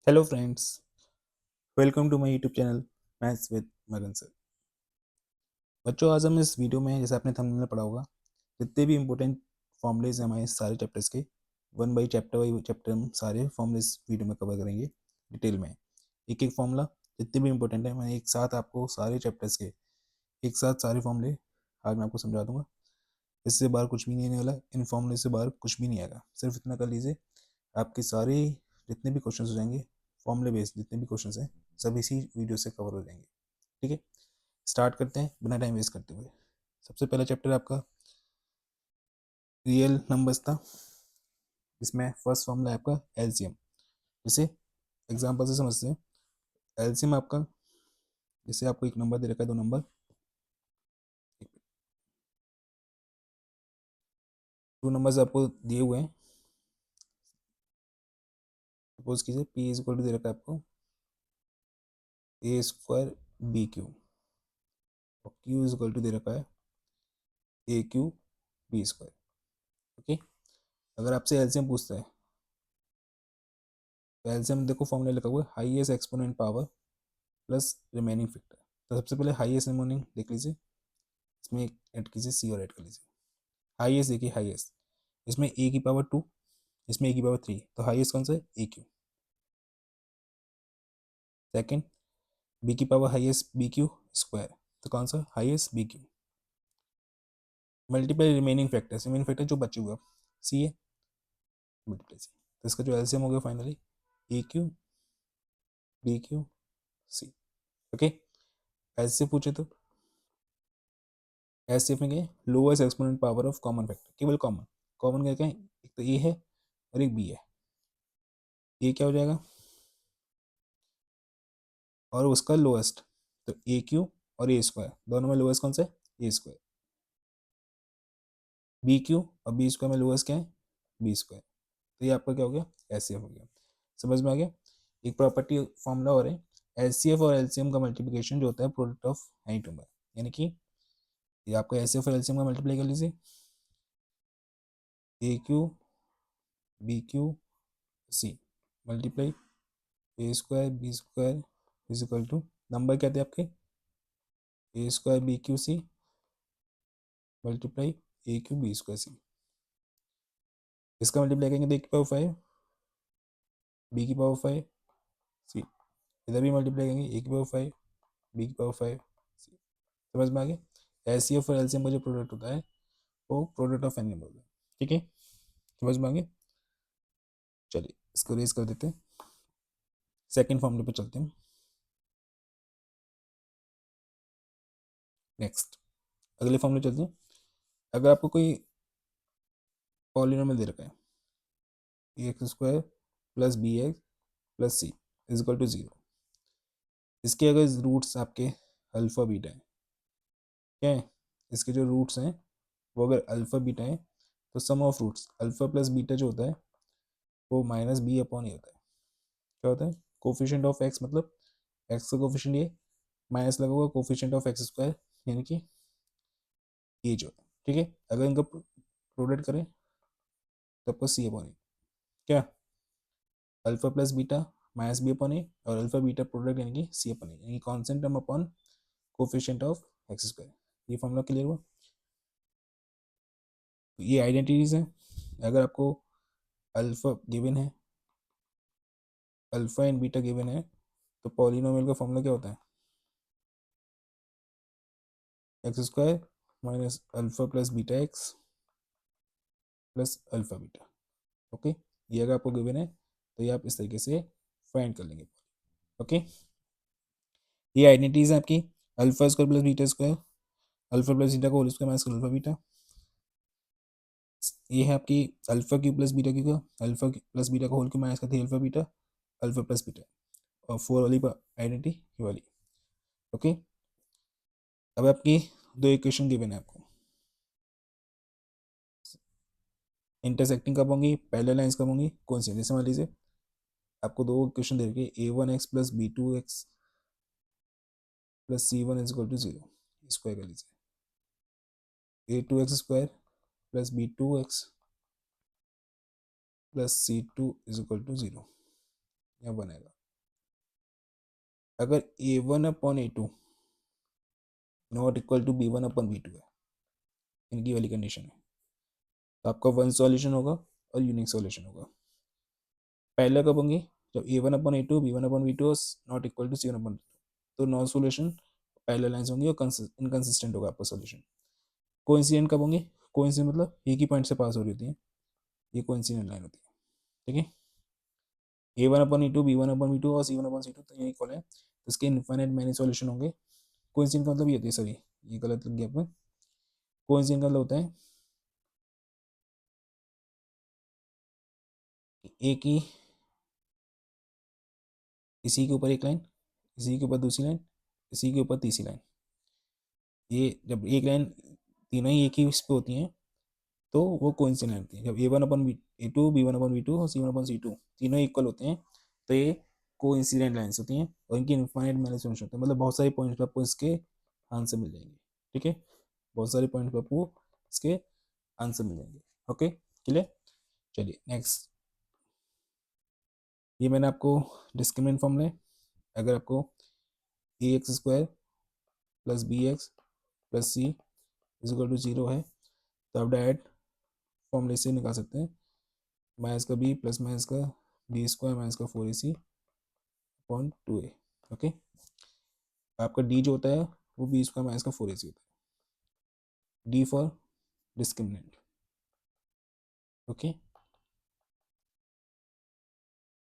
Hello friends, welcome to my YouTube channel maths with Magan sir. बच्चों, आज हम इस वीडियो में, जैसे आपने थंबनेल में पढ़ा होगा, जितने भी इंपॉर्टेंट फॉर्मूलेज हैं हमारे सारे चैप्टर्स के, वन बाई चैप्टर हम सारे फॉर्मूले इस वीडियो में कवर करेंगे डिटेल में। एक एक फॉर्मूला जितने भी इंपॉर्टेंट है, मैं एक साथ आपको सारे चैप्टर्स के एक साथ सारे फॉर्मूले आज मैं आपको समझा दूंगा। इससे बाहर कुछ भी नहीं आने वाला, इन फॉर्मूले से बाहर कुछ भी नहीं आएगा। सिर्फ इतना कर लीजिए, आपके सारे जितने भी क्वेश्चन हो जाएंगे, फॉर्मूले बेस्ड जितने भी क्वेश्चन हैं, सब इसी वीडियो से कवर हो जाएंगे। ठीक है, स्टार्ट करते हैं बिना टाइम वेस्ट करते हुए। सबसे पहला चैप्टर आपका रियल नंबर्स था। इसमें फर्स्ट फॉर्मूला है आपका एलसीएम। जैसे एग्जांपल से समझते हैं, एलसीएम आपका, जैसे आपको एक नंबर दे रखा है, दो नंबर, टू नंबर्स आपको दिए हुए हैं। सपोज कीजिए पी इज इक्वल टू दे रखा है आपको ए स्क्वायर बी क्यू, और क्यू इज इक्वल टू दे रखा है A cube B square. Okay, अगर आपसे एलसीएम पूछता है तो एलसीएम देखो फॉर्मूला लिखा हुआ है highest exponent power plus remaining factor. तो सबसे पहले हाईएस्ट रिमेनिंग देख लीजिए, इसमें ऐड कीजिए सी और ऐड कर लीजिए। हाईएस्ट देखिए, हाईएस्ट इसमें ए की पावर टू, इसमें ए की पावर थ्री, तो हाईएस्ट कौन सा है? A Q. सेकेंड, बी की power highest B Q square, तो कौन सा? Highest B Q. Multiply remaining factors, remaining factor जो बचे हुए सी है, मल्टीप्लाई सी, तो इसका जो एलसीएम हो गया finally A cube B cube C. Okay, ऐसे पूछे तो ऐसे में क्या, lowest exponent power of common factor, केवल कॉमन, कॉमन क्या है? एक तो ए है और एक बी है। ए क्या हो जाएगा और उसका लोएस्ट, तो ए क्यू और ए स्क्वायर, दोनों में लोएस्ट कौन सा है? A square. बी क्यू और बी स्क्वायर में लोएस्ट क्या है? B square. तो ये आपका क्या हो गया? एचसीएफ हो गया। समझ में आ गया? एक प्रॉपर्टी फॉर्मूला और है, एचसीएफ और एलसीएम का मल्टीप्लिकेशन जो होता है प्रोडक्ट ऑफ एनी नंबर, यानी कि ये आपका एचसीएफ और एलसीएम का मल्टीप्लाई कर लीजिए, A cube B cube C multiply A square B square is equal to, number क्या थे आपके? A square B cube C multiply A cube B square C. इसका मल्टीप्लाई करेंगे तो ए की पावर फाइव बी की पावर फाइव सी, इधर भी मल्टीप्लाई करेंगे ए की पावर फाइव बी की पावर फाइव सी। समझ में आ गया? एचसीएफ और एलसीएम का जो प्रोडक्ट होता है वो प्रोडक्ट ऑफ एन नंबर होता है। ठीक है, समझ में आ गया? चलिए इसको रेज कर देते हैं, सेकेंड फॉर्मूले पे चलते हैं। नेक्स्ट अगले फॉर्मूले चलते हैं। अगर आपको कोई पॉलिनोमियल दे रखा है A X square plus B X plus C is equal to zero, इसके अगर रूट्स आपके अल्फा बीटा है, क्या है? इसके जो रूट्स हैं वो अगर अल्फा बीटा है, तो sum of roots alpha plus beta जो होता है वो माइनस बी अपॉन ए होता है। क्या होता है? कोफिशिएंट ऑफ एक्स, मतलब एक्स का कोफिशिएंट ये, माइनस लगा हुआ कोफिशिएंट ऑफ एक्स स्क्वायर, यानी कि ये जो है। ठीक है, अगर इनका प्रोडक्ट करें तो आपको सी अपॉन ए, क्या? Alpha plus beta minus B upon A, और अल्फा बीटा प्रोडक्ट यानी कि सी अपॉन ए, यानी constant term upon coefficient of X square. ये फॉर्मूला क्लियर हुआ? ये आइडेंटिटीज हैं। अगर आपको अल्फा गिवन है, अल्फा एंड बीटा गिवन है, तो पॉलिनोमियल का फॉर्मूला क्या होता है? X square minus alpha plus beta X plus alpha beta. Okay, ये अगर आपको गिवन है तो ये आप इस तरीके से फाइंड कर लेंगे। ओके, ये आइडेंटिटीज है आपकी, alpha square plus beta square, alpha plus beta का whole square minus alpha beta. ये है आपकी alpha cube plus beta cube का, अल्फा प्लस बीटा का होल क्यू माइनस का three alpha beta, alpha plus beta, और फोर वाली identity ये वाली। ओके, अब आपकी दो इक्वेशन गिवन है आपको, इंटरसेक्टिंग कब होंगी? पैरेलल लाइंस कब होंगी? कौन सी? जैसे मान लीजिए आपको दो इक्वेशन दे रखी है, A one X plus B two X plus C one is equal to zero, square कर लीजिए, A two X square plus B two X plus C two is equal to zero. यहाँ 1 आएगा। अगर A1/A2 not equal to B1/B2 है, इनकी वाली condition है, तो आपका वन सॉल्यूशन होगा और यूनिक सॉल्यूशन होगा। पहले कब होंगे? जब A1/A2 B1/B2 not equal to C1/C2, तो नो सॉल्यूशन पहले लाइन्स होंगी और इनकंसिस्टेंट होगा आपका सॉल्यूशन। कोइंसिडेंट कब होंगे? कोइंसिडेंट मतलब एक ही पॉइंट से पास हो रही होती है, ये कोइंसिडेंट लाइन होती है। ठीक है, A1/A2 B1/B2 और C1/C2 तो ये इक्वल है, तो इसके इनफाइनाइट मैनी सॉल्यूशन होंगे। कोइंसिडेंट का मतलब ये होती है, सॉरी ये गलत लग गया आपको। कोइंसिडेंट का मतलब होता है एक ही, इसी के ऊपर एक लाइन, इसी के ऊपर दूसरी लाइन, इसी के ऊपर तीसरी लाइन। ये जब एक लाइन तीनों ही एक ही इस पे होती हैं तो वो कोइंसिडेंट होती है। जब A1/A2 B1/B2 और C1/C2 तीनों इक्वल होते हैं तो ये कोइंसिडेंट लाइन्स होती हैं और इनकी इनफाइनाइट मैनी सॉल्यूशन होते हैं। मतलब बहुत सारे पॉइंट्स पे आपको इसके आंसर मिल जाएंगे। ठीक है, बहुत सारे पॉइंट पे आपको इसके आंसर मिल जाएंगे। Okay, clear? चलिए नेक्स्ट, ये मैंने आपको डिस्क्रिमिनेंट फॉर्मूला है। अगर आपको ax² + bx + c = 0 है तो आप डायरेक्ट फॉर्मूले से निकाल सकते हैं, -b + -b² - 4ac/2a। ओके, आपका डी जो होता है वो b² - 4ac होता है, डी फॉर डिस्क्रिमिनेंट। ओके,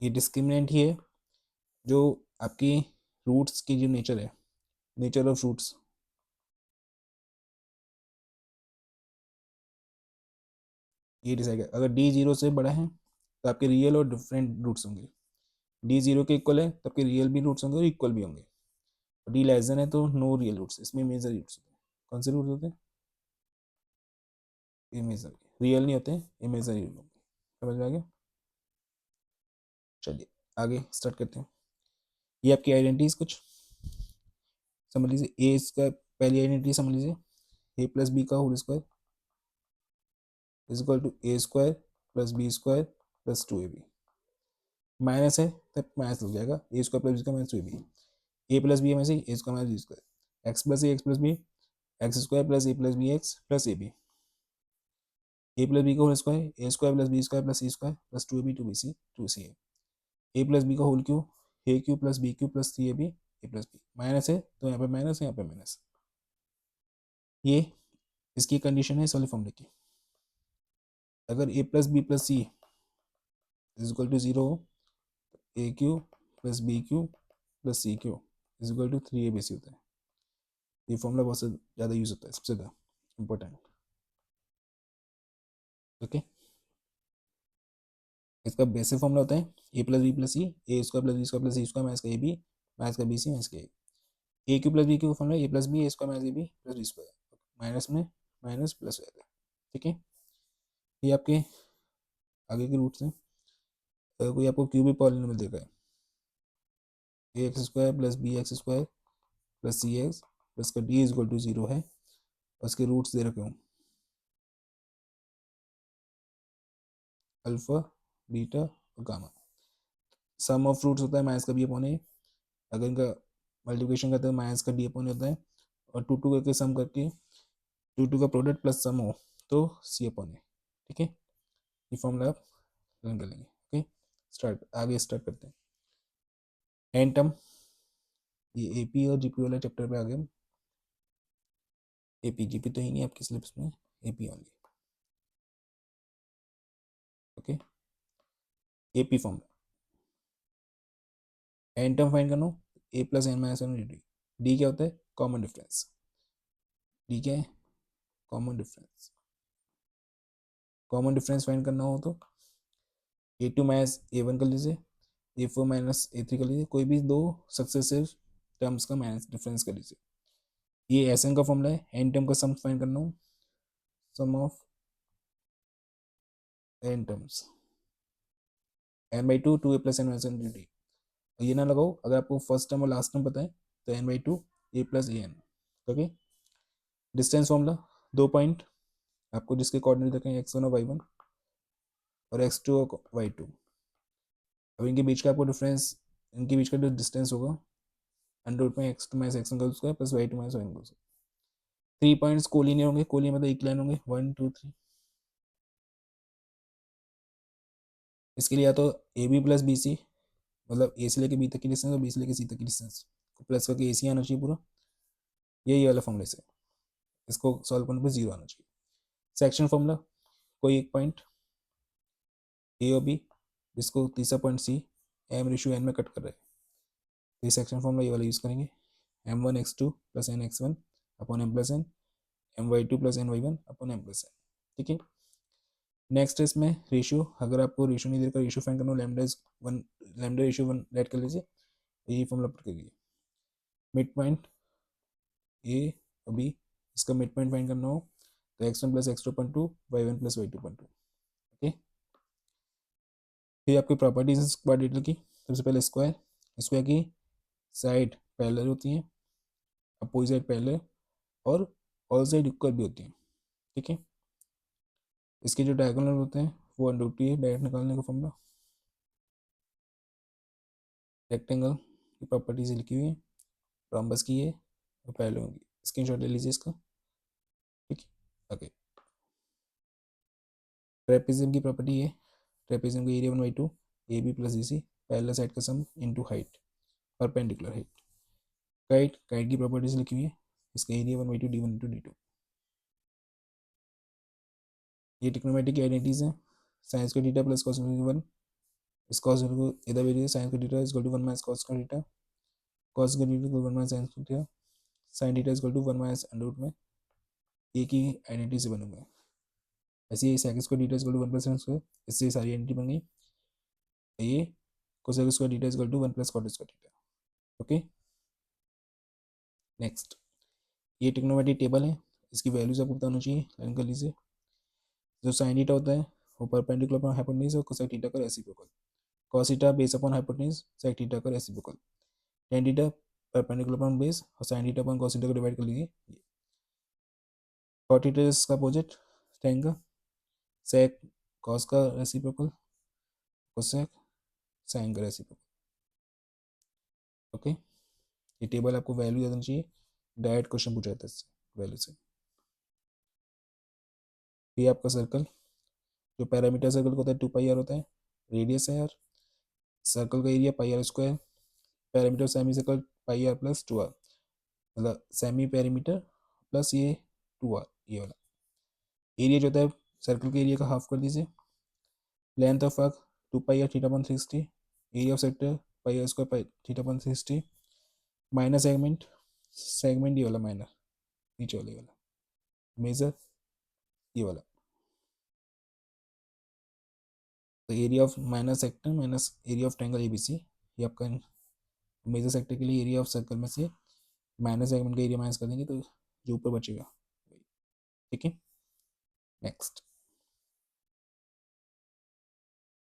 ये डिस्क्रिमिनेंट ही है जो आपकी रूट्स की जो नेचर है, नेचर ऑफ रूट्स, ये डिसाइड है। अगर डी 0 से बड़ा है तो आपके रियल और डिफरेंट रूट्स होंगे। डी 0 के इक्वल है तो आपके रियल भी रूट्स होंगे और इक्वल भी होंगे। डी लेस देन है तो नो रियल रूट्स, इसमें इमेजरी रूट्स होते हैं। कौन से रूट्स होते हैं? इमेजरी, रियल नहीं होते, इमेजरी रूट होंगे। समझ में आ गया? चलिए आगे स्टार्ट करते हैं। ये आपकी आइडेंटिटीज कुछ समझ लीजिए। ए इसका पहली आइडेंटिटी समझ लीजिए, a + b का whole square is equal to a² + b² + 2ab। Minus है तब माइनस लग जाएगा, a² + b² - 2ab। a + b में से a² - b², x + a x + b x² + a + bx + ab। a + b का whole square a² + b² + c² + 2ab 2bc 2ca। a + b का whole cube a³ + b³ + 3ab a + b। Minus है तो यहाँ पे minus है, यहाँ पे minus. ये इसकी कंडीशन है इस वाले फॉर्मूले की। अगर a + b + c = 0 हो, a³ + b³ + c³ = 3abc होता है। ये फॉर्मूला बहुत ज़्यादा यूज होता है, सबसे ज़्यादा इंपॉर्टेंट। ओके, इसका बेसिक फॉर्मूला होता है a + b + c a² + b² + c² - ab - bc - a। a³ + b³ का formula a + b a² - ab + b², minus में माइनस प्लस हो जाता है। ठीक है, ये आपके आगे के रूट्स हैं। अगर कोई आपको क्यूबिक पॉलिनोमियल देगा है ax² + bx² + cx उसका d = 0 है और उसके रूट्स दे रखे हूँ अल्फा, बीटा और गामा। सम ऑफ रूट्स होता है -b/a। अगर इनका मल्टीप्लिकेशन करते हैं -d/a होता है, और 2 करके सम करके 2 का प्रोडक्ट प्लस सम हो तो c/a। ठीक है, ये फॉर्मूला आप लर्न कर लेंगे। ओके, स्टार्ट आगे स्टार्ट करते हैं। एन टर्म, ये एपी और जीपी वाले चैप्टर पे आ गए। एपी जीपी तो ही नहीं आपकी सिलेबस में, AP only. Okay, AP formula N term find करना, a + n - 1 डी। डी क्या होता है? Common difference. डी क्या है? Common difference. Common difference find करना हो तो a2 - a1 कर लीजिए, a4 - a3 कर लीजिए, कोई भी दो सक्सेसिव टर्म्स का माइनस डिफरेंस कर लीजिए। ये एस एन का फॉर्मूला है। एन टर्म का सम फाइंड करना हो, sum of N terms n/2 2a + n - 1 dt। ये ना लगाओ, अगर आपको फर्स्ट टर्म और लास्ट टर्म पता है तो n/2 a + an। Okay, distance formula, दो पॉइंट आपको जिसके कोऑर्डिनेट रखें x1 और y1 और x2 और y2, अब इनके बीच का आपको डिफरेंस, इनके बीच का जो डिस्टेंस होगा अंडर रूट में एक्स टू माइनस एक्स का square plus Y two minus Y का स्क्वायर। 3 पॉइंट्स कोलिनियर होंगे, कोलिनियर मतलब एक लाइन होंगे, 1 2 3। इसके लिए या तो A B plus B C, मतलब ए से लेके बी तक की डिस्टेंस और बी से लेके सी तक की डिस्टेंस को प्लस करके ए सी आना चाहिए पूरा, यही वाला फॉर्मूले से इसको सॉल्व करने पर 0 आना चाहिए। सेक्शन फॉर्मूला, कोई एक पॉइंट ए और बी जिसको तीसरा point C M ratio N में कट कर रहे हैं, तो ये सेक्शन फॉर्मूला ये वाला यूज़ करेंगे, m1 x2 plus N X one upon M plus N, my2 plus N Y one upon M plus N. ठीक है, नेक्स्ट इसमें रेशियो, अगर आपको रेशियो नहीं देकर रेशियो फाइंड करना हो, lambda is one, lambda ratio one let कर लीजिए, यही फॉर्मूला पुट करिए। मिड पॉइंट ए और बी, इसका मिड पॉइंट फाइंड करना हो तो x1 plus X two point two, Y one plus Y two point two. Okay, फिर आपकी प्रॉपर्टीज क्वाड्रेटर की, सबसे पहले स्क्वायर, स्क्वायर की साइड पैरेलल होती हैं, अपोजिट साइड पैरेलल और ऑल साइड इक्वल भी होती हैं। ठीक है, इसके जो डायगोनल होते हैं वो अंडर रूट है, डायरेक्ट निकालने का फॉर्मूला। रेक्टेंगल की प्रॉपर्टीज लिखी हुई है, रोम्बस की है और पैरेलल होगी, स्क्रीनशॉट ले लीजिए इसका। ठीक है, ओके। ट्रेपेजियम की प्रॉपर्टी है, ट्रेपेजियम का area 1/2 A B plus C parallel side का sum into height, perpendicular height. Kite, kite की प्रॉपर्टीज लिखी हुई है, इसका एरिया 1/2 d1 इंटू d2। ये ट्रिग्नोमेट्रिक की आइडेंटिटीज हैं, साइंस का थीटा प्लस कॉस वन, इस कॉस को इधर भेजिए, साइंस का theta is equal to 1 minus cos का थीटा, कॉस का थीटा इक्वल 1 माइनस साइंस का theta, sine theta is equal to 1 minus under root में, एक ही आइडेंटिटी से बने हुए हैं। ऐसे ही sec square theta is equal to 1 plus sine square, इससे सारी आइडेंटिटी बन गई। ये cosec square theta is equal to 1 plus cot square theta. Okay, next, ये ट्रिग्नोमेट्रिक टेबल है, इसकी वैल्यूज आपको बताना चाहिए, लर्न कर लीजिए। जो साइन थीटा होता है वो परपेंडिकुलर अपॉन हाइपोटेन्यूज और कोसेक थीटा का reciprocal, cos theta base upon hypotenuse, sec theta का reciprocal, tan theta perpendicular upon base और sin theta upon cos theta को डिवाइड कर लीजिए। cot थीटा इसका अपोजिट tan का, sec cos का रेसिप्रोकल, cosec sin का रेसिप्रोकल। ओके, ये टेबल आपको वैल्यू देना चाहिए, डायरेक्ट क्वेश्चन पूछा जाता है इससे वैल्यू से। ये आपका सर्कल, जो पैरामीटर सर्कल को होता है 2 पाई आर होता है, रेडियस है आर, सर्कल का area pi R square, parameter semicircle pi R plus 2 R, मतलब सेमी पैरामीटर प्लस ये 2 आर, ये वाला एरिया जो होता है सर्कल के एरिया का हाफ कर दीजिए, length of arc 2 pi R theta upon 360, area of sector pi R square pi theta upon 360, minor segment, segment ये वाला माइनर नीचे वाला मेजर ये वाला, तो area of minor sector minus area of triangle ABC, ये आपका मेजर सेक्टर के लिए एरिया ऑफ सर्कल में से माइनर सेगमेंट का एरिया माइनस कर देंगे तो जो ऊपर बचेगा। ठीक है, next,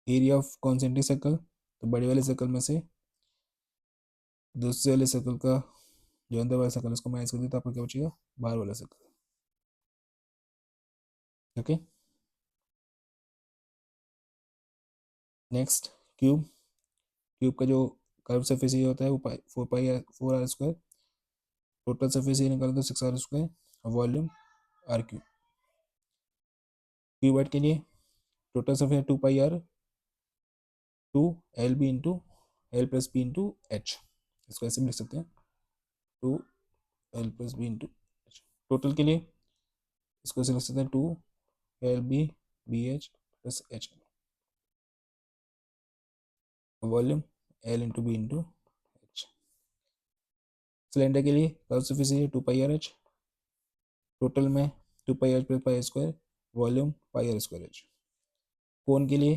area of concentric circle, तो बड़े वाले सर्कल में से दूसरे वाले सर्कल का जो अंदर वाला सर्कल उसको माइनस कर दिया तो आपको क्या बचेगा, बाहर वाला circle. Okay, next, cube, cube का जो कर्व सरफेस एरिया होता है वो 4 pi R square, total surface area निकालो तो 6 आर स्क्वायर और वॉल्यूम आर क्यूब। क्यूबॉइड के लिए total surface 2 pi R 2 LB into L plus B into H, इसको ऐसे भी लिख सकते हैं 2 L + B into H. Total के लिए इसको ऐसे लिख सकते हैं 2 LB BH + H, volume L into B into H. Cylinder के लिए curve surface area 2 pi R H, total में 2 pi R plus pi square, volume pi R square H. Cone के लिए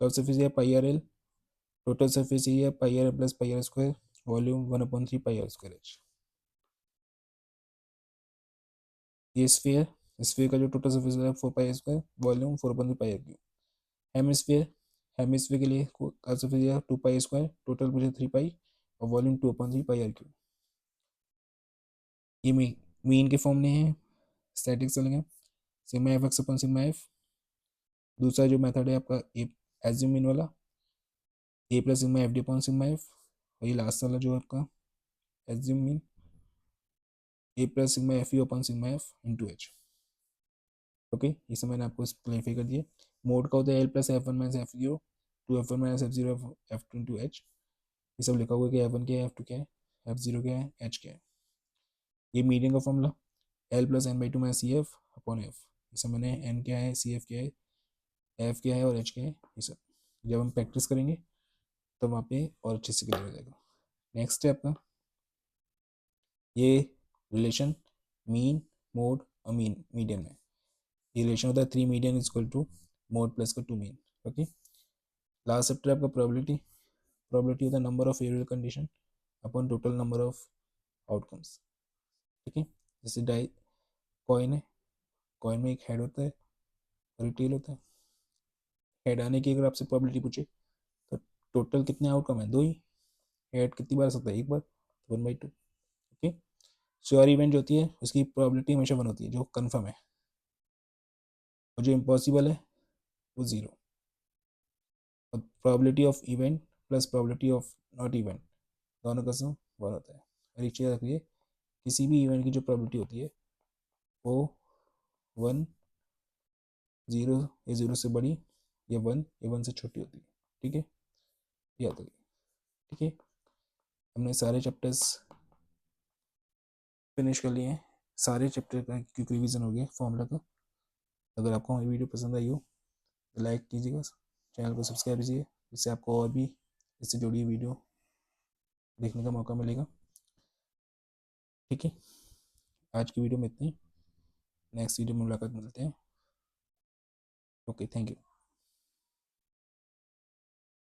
curve surface area pi R L, total surface area pi R plus pi R square, volume 1/3 pi R square H. ये sphere, sphere का जो total surface area 4 pi square, volume 4/3 पाई R cube. Hemisphere, hemisphere के लिए curve surface area 2 pi square, total मुझे 3 pi और volume 2/3 pi R cube. ये mean के form में है, स्टैटिक चलेंगे, sigma F X upon sigma F. दूसरा जो मेथड है आपका एज्यूम मीन वाला, A plus sigma F D upon sigma F, और ये लास्ट वाला जो आपका assume mean A plus sigma F U upon sigma F into H. Okay, ये सब मैंने आपको क्लैरिफाई कर दिया। मोड का होता है L plus F one minus F zero two F one minus F zero F two into H. ये सब लिखा हुआ है कि एफ वन क्या है, एफ टू क्या है, एफ जीरो क्या है, एच क्या है। ये मीडियन का formula L plus N by two minus C F upon F. ये सब मैंने एन क्या है, सी एफ क्या है, एफ क्या है और एच क्या है, ये सब जब हम प्रैक्टिस करेंगे तो वहाँ पे और अच्छे से क्लियर हो जाएगा। नेक्स्ट स्टेप का ये रिलेशन मीन मोड और मीडियन में ये रिलेशन होता है 3 median is equal to mode plus का 2 मीन। ओके, लास्ट चैप्टर आपका प्रोबेबिलिटी। प्रोबेबिलिटी होता है number of favourable condition upon total number of outcomes. ठीक है, जैसे डाई कॉइन है, कॉइन में एक हेड होता है और एक टेल होता है। हेड आने की अगर आपसे प्रोबेबिलिटी पूछे तो टोटल कितने आउटकम है, 2 ही। हेड कितनी बार आ सकता है, एक बार, 1/2। ओके, श्योर इवेंट जो होती है उसकी प्रोबेबिलिटी हमेशा 1 होती है जो कन्फर्म है, और जो इम्पॉसिबल है वो 0। और probability of event plus probability of not event दोनों का सम 1 होता है। और एक चीज़ रखिए, किसी भी इवेंट की जो प्रोबेबिलिटी होती है वो 1, 0 या 0 से बड़ी, या 1 या 1 से छोटी होती है। ठीक है, याद रखिए। ठीक है, हमने सारे चैप्टर्स फिनिश कर लिए हैं, सारे चैप्टर का क्विक रिवीजन हो गया फॉर्मूला का। अगर आपको हमारी वीडियो पसंद आई हो तो लाइक कीजिएगा, चैनल को सब्सक्राइब कीजिए, जिससे आपको और भी इससे जुड़ी वीडियो देखने का मौका मिलेगा। ठीक है, आज की वीडियो में इतनी, नेक्स्ट वीडियो में मुलाकात मिलते हैं। Okay, thank you.